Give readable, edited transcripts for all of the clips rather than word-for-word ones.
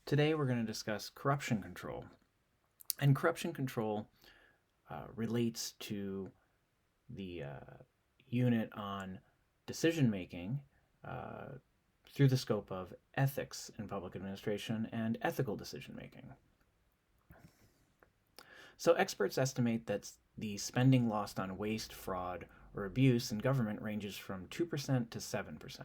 Today we're going to discuss corruption control. And corruption control relates to the unit on decision making through the scope of ethics in public administration and ethical decision making. So experts estimate that the spending lost on waste, fraud, or abuse in government ranges from 2% to 7%.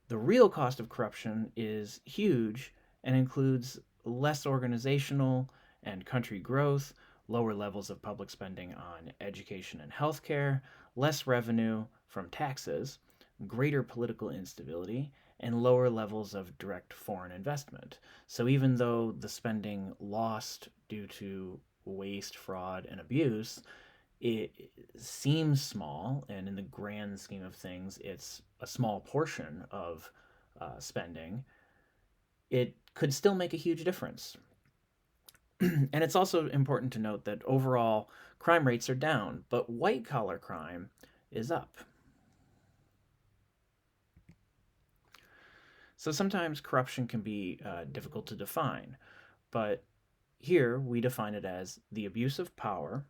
The real cost of corruption is huge and includes less organizational and country growth, lower levels of public spending on education and healthcare, less revenue from taxes, greater political instability, and lower levels of direct foreign investment. So even though the spending lost due to waste, fraud, and abuse, it seems small, and in the grand scheme of things, it's a small portion of spending. It could still make a huge difference. And it's also important to note that overall crime rates are down, but white collar crime is up. So sometimes corruption can be difficult to define, but here we define it as the abuse of power,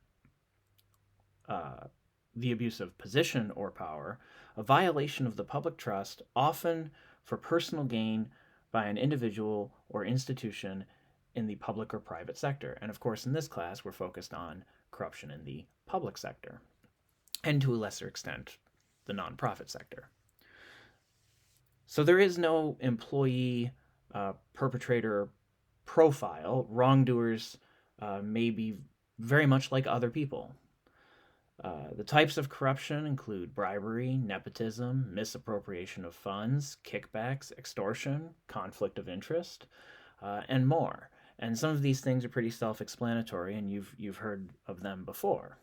uh, the abuse of position or power, a violation of the public trust, often for personal gain by an individual or institution in the public or private sector. And of course, in this class, we're focused on corruption in the public sector, and to a lesser extent, the nonprofit sector. So there is no employee perpetrator profile. Wrongdoers may be very much like other people. The types of corruption include bribery, nepotism, misappropriation of funds, kickbacks, extortion, conflict of interest, and more. And some of these things are pretty self-explanatory, and you've heard of them before.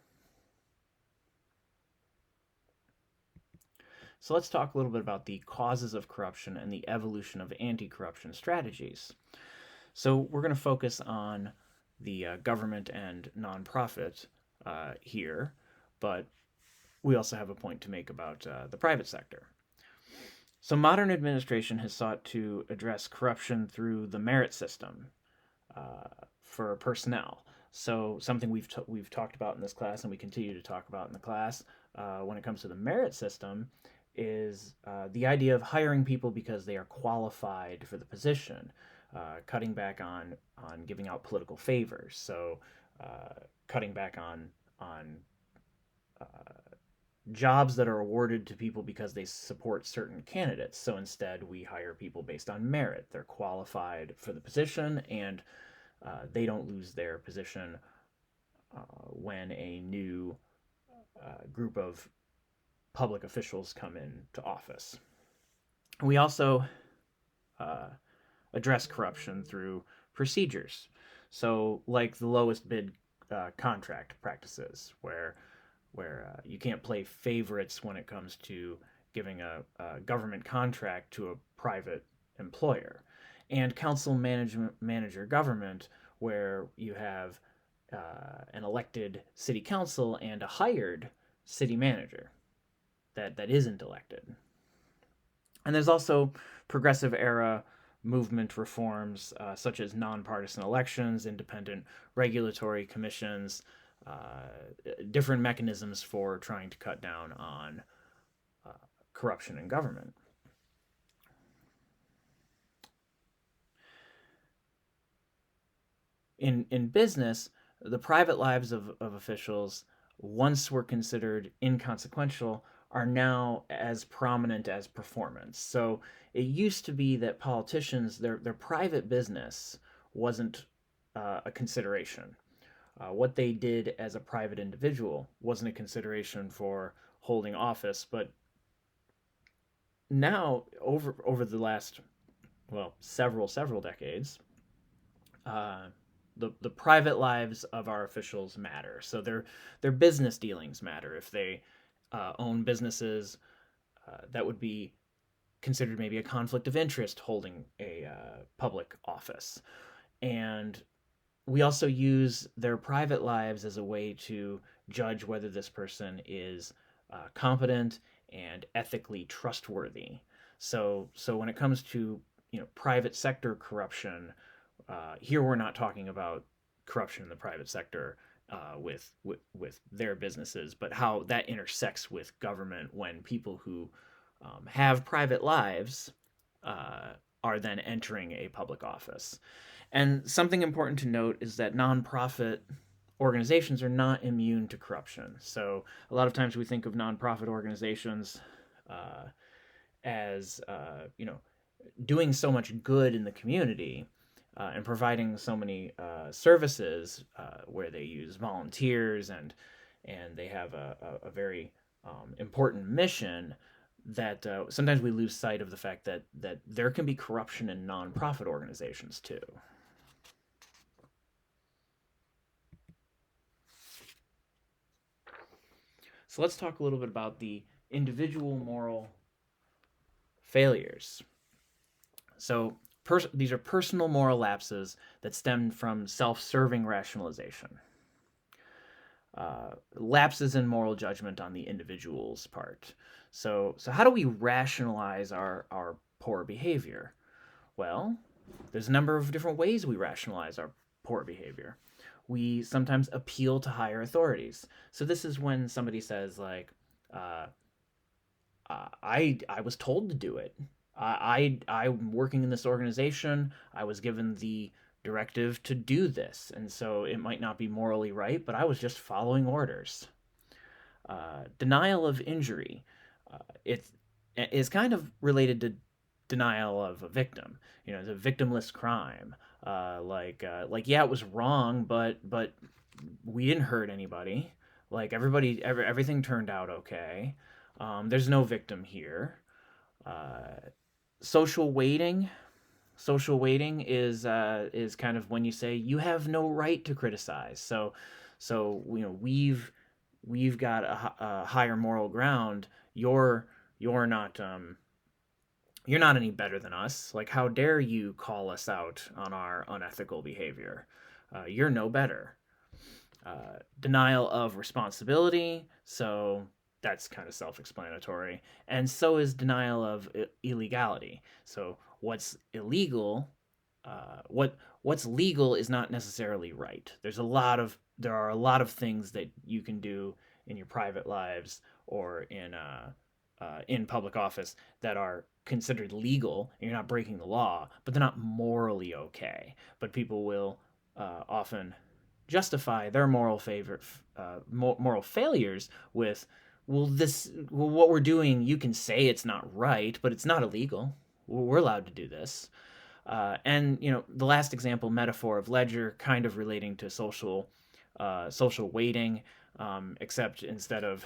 So let's talk a little bit about the causes of corruption and the evolution of anti-corruption strategies. So we're going to focus on the government and nonprofit here, but we also have a point to make about the private sector. So modern administration has sought to address corruption through the merit system for personnel. So something we've talked about in this class, and we continue to talk about in the class when it comes to the merit system, is the idea of hiring people because they are qualified for the position, cutting back on giving out political favors. So cutting back on jobs that are awarded to people because they support certain candidates. So instead, we hire people based on merit. They're qualified for the position, and they don't lose their position when a new group of public officials come into office. We also address corruption through procedures. So, like the lowest bid contract practices, where you can't play favorites when it comes to giving a government contract to a private employer, and council manager government, where you have an elected city council and a hired city manager that isn't elected. And there's also progressive era movement reforms such as nonpartisan elections, independent regulatory commissions, different mechanisms for trying to cut down on corruption in government. In business, the private lives of officials once were considered inconsequential are now as prominent as performance. So it used to be that politicians, their private business wasn't a consideration. What they did as a private individual wasn't a consideration for holding office, but now over the last several decades, the private lives of our officials matter. So their business dealings matter. If they own businesses, that would be considered maybe a conflict of interest holding a public office. And we also use their private lives as a way to judge whether this person is competent and ethically trustworthy. So when it comes to private sector corruption. Here we're not talking about corruption in the private sector with their businesses, but how that intersects with government when people who have private lives uh, are then entering a public office. And something important to note is that nonprofit organizations are not immune to corruption. So a lot of times we think of nonprofit organizations uh, as doing so much good in the community and providing so many services where they use volunteers and they have a very important mission that sometimes we lose sight of the fact that there can be corruption in nonprofit organizations too. So let's talk a little bit about the individual moral failures. So these are personal moral lapses that stem from self-serving rationalization. Lapses in moral judgment on the individual's part. So how do we rationalize our poor behavior? Well, there's a number of different ways we rationalize our poor behavior. We sometimes appeal to higher authorities. So this is when somebody says like, uh, I was told to do it. I'm working in this organization. I was given the directive to do this, and so it might not be morally right, but I was just following orders. Denial of injury. It is kind of related to denial of a victim. The victimless crime. Like yeah, it was wrong, but we didn't hurt anybody. Like everything turned out okay. There's no victim here. Uh, social waiting. Social waiting is kind of when you say you have no right to criticize. So we've got a higher moral ground. You're not you're not any better than us. Like, how dare you call us out on our unethical behavior? You're no better. Denial of responsibility. So that's kind of self-explanatory. And so is denial of illegality. So what's illegal, what's legal is not necessarily right. There are a lot of things that you can do in your private lives or in public office that are considered legal, and you're not breaking the law, but they're not morally okay. But people will often justify their moral failures with, well, what we're doing, you can say it's not right, but it's not illegal. We're allowed to do this. And the last example, metaphor of ledger, kind of relating to social weighting, except instead of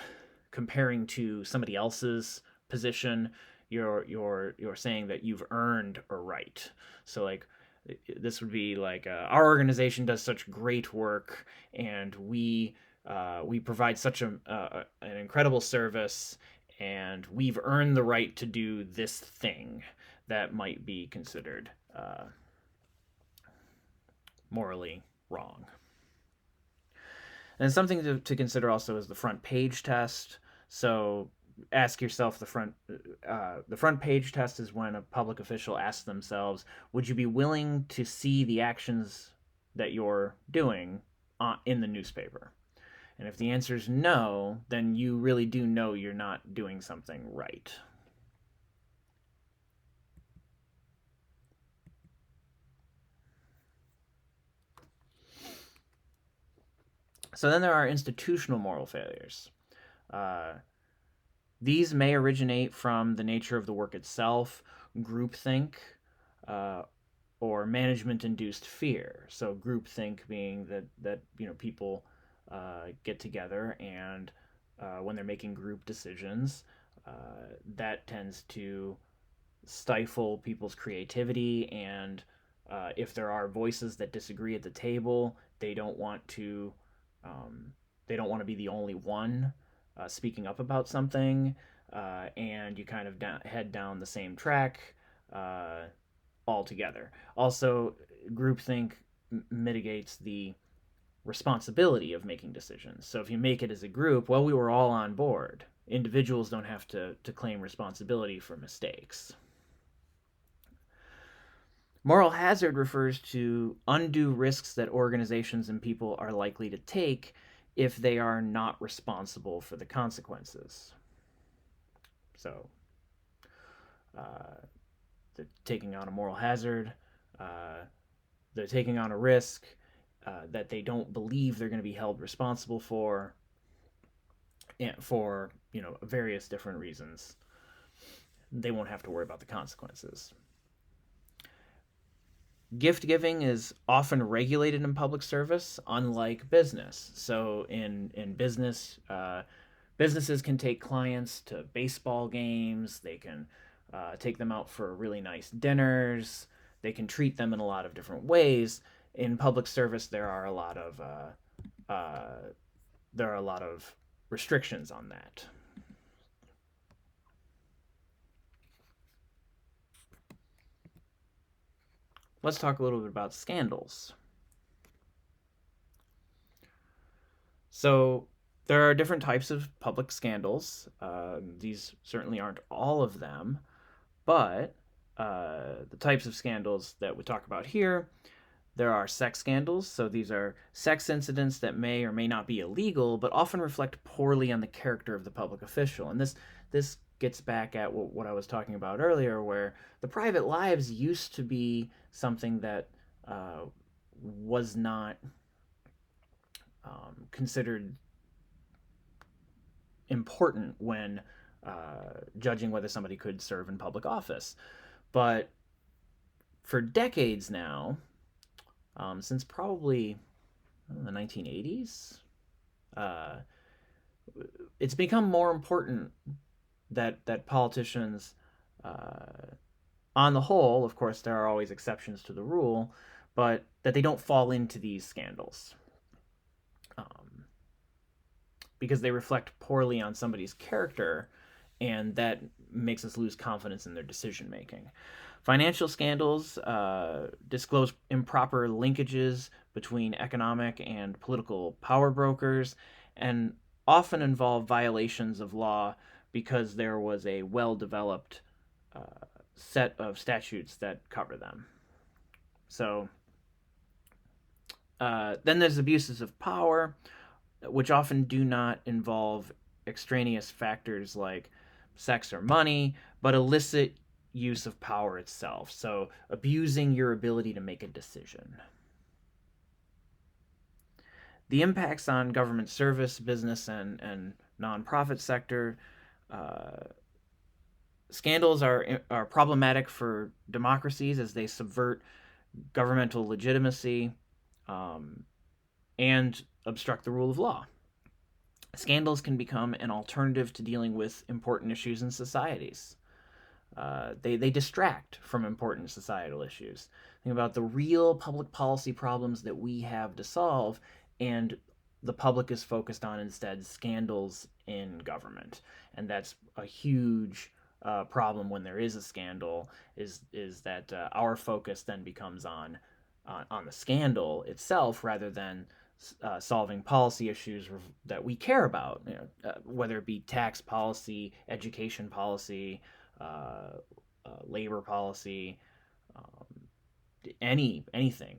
comparing to somebody else's position, you're saying that you've earned a right. So like this would be like our organization does such great work, and we provide such an incredible service, and we've earned the right to do this thing that might be considered morally wrong. And something to consider also is the front page test. So ask yourself the front page test is when a public official asks themselves, would you be willing to see the actions that you're doing in the newspaper? And if the answer is no, then you really do know you're not doing something right. So then there are institutional moral failures. Uh, these may originate from the nature of the work itself, groupthink, uh, or management-induced fear. So groupthink being that people get together and when they're making group decisions, that tends to stifle people's creativity, and if there are voices that disagree at the table, um, they don't want to be the only one speaking up about something, and you kind of head down the same track uh, altogether. Also, groupthink mitigates the responsibility of making decisions. So if you make it as a group, well, we were all on board. Individuals don't have to claim responsibility for mistakes. Moral hazard refers to undue risks that organizations and people are likely to take if they are not responsible for the consequences. So, uh, they're taking on a moral hazard, uh, they're taking on a risk that they don't believe they're going to be held responsible for, for various different reasons. They won't have to worry about the consequences. Gift giving is often regulated in public service, unlike business. So in business, businesses can take clients to baseball games. They can take them out for really nice dinners. They can treat them in a lot of different ways. In public service, there are a lot of restrictions on that. Let's talk a little bit about scandals. So there are different types of public scandals. These certainly aren't all of them, but the types of scandals that we talk about here, there are sex scandals. So these are sex incidents that may or may not be illegal, but often reflect poorly on the character of the public official. And this gets back at what I was talking about earlier, where the private lives used to be something that was not considered important when judging whether somebody could serve in public office. But for decades now, since probably the 1980s, uh, it's become more important that politicians, on the whole, of course, there are always exceptions to the rule, but that they don't fall into these scandals. Because they reflect poorly on somebody's character, and that makes us lose confidence in their decision making. Financial scandals disclose improper linkages between economic and political power brokers and often involve violations of law because there was a well developed set of statutes that cover them. So then there's abuses of power, which often do not involve extraneous factors like sex or money, but illicit use of power itself. So, abusing your ability to make a decision. The impacts on government service, business, and nonprofit sector. Scandals are problematic for democracies as they subvert governmental legitimacy and obstruct the rule of law. Scandals can become an alternative to dealing with important issues in societies. They distract from important societal issues. Think about the real public policy problems that we have to solve, and the public is focused on instead scandals in government, and that's a huge problem when there is a scandal. Is that our focus then becomes on the scandal itself rather than solving policy issues that we care about, whether it be tax policy, education policy, labor policy, anything,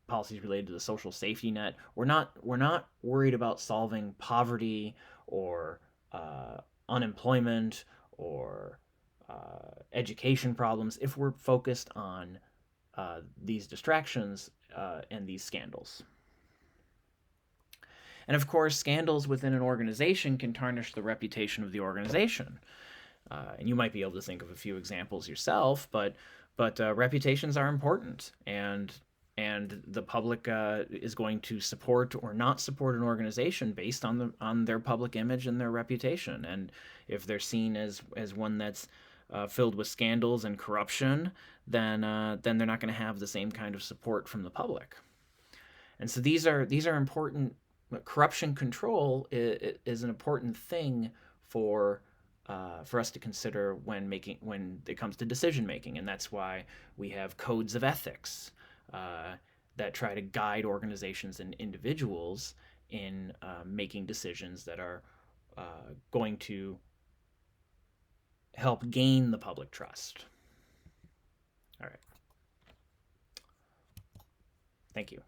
policies related to the social safety net. We're not worried about solving poverty or unemployment or education problems if we're focused on these distractions and these scandals. And of course, scandals within an organization can tarnish the reputation of the organization. And you might be able to think of a few examples yourself, but reputations are important, and the public is going to support or not support an organization based on their public image and their reputation. And if they're seen as one that's filled with scandals and corruption, then they're not going to have the same kind of support from the public. And so these are important. Corruption control is an important thing for us to consider when it comes to decision making, and that's why we have codes of ethics that try to guide organizations and individuals in making decisions that are going to help gain the public trust. All right. Thank you.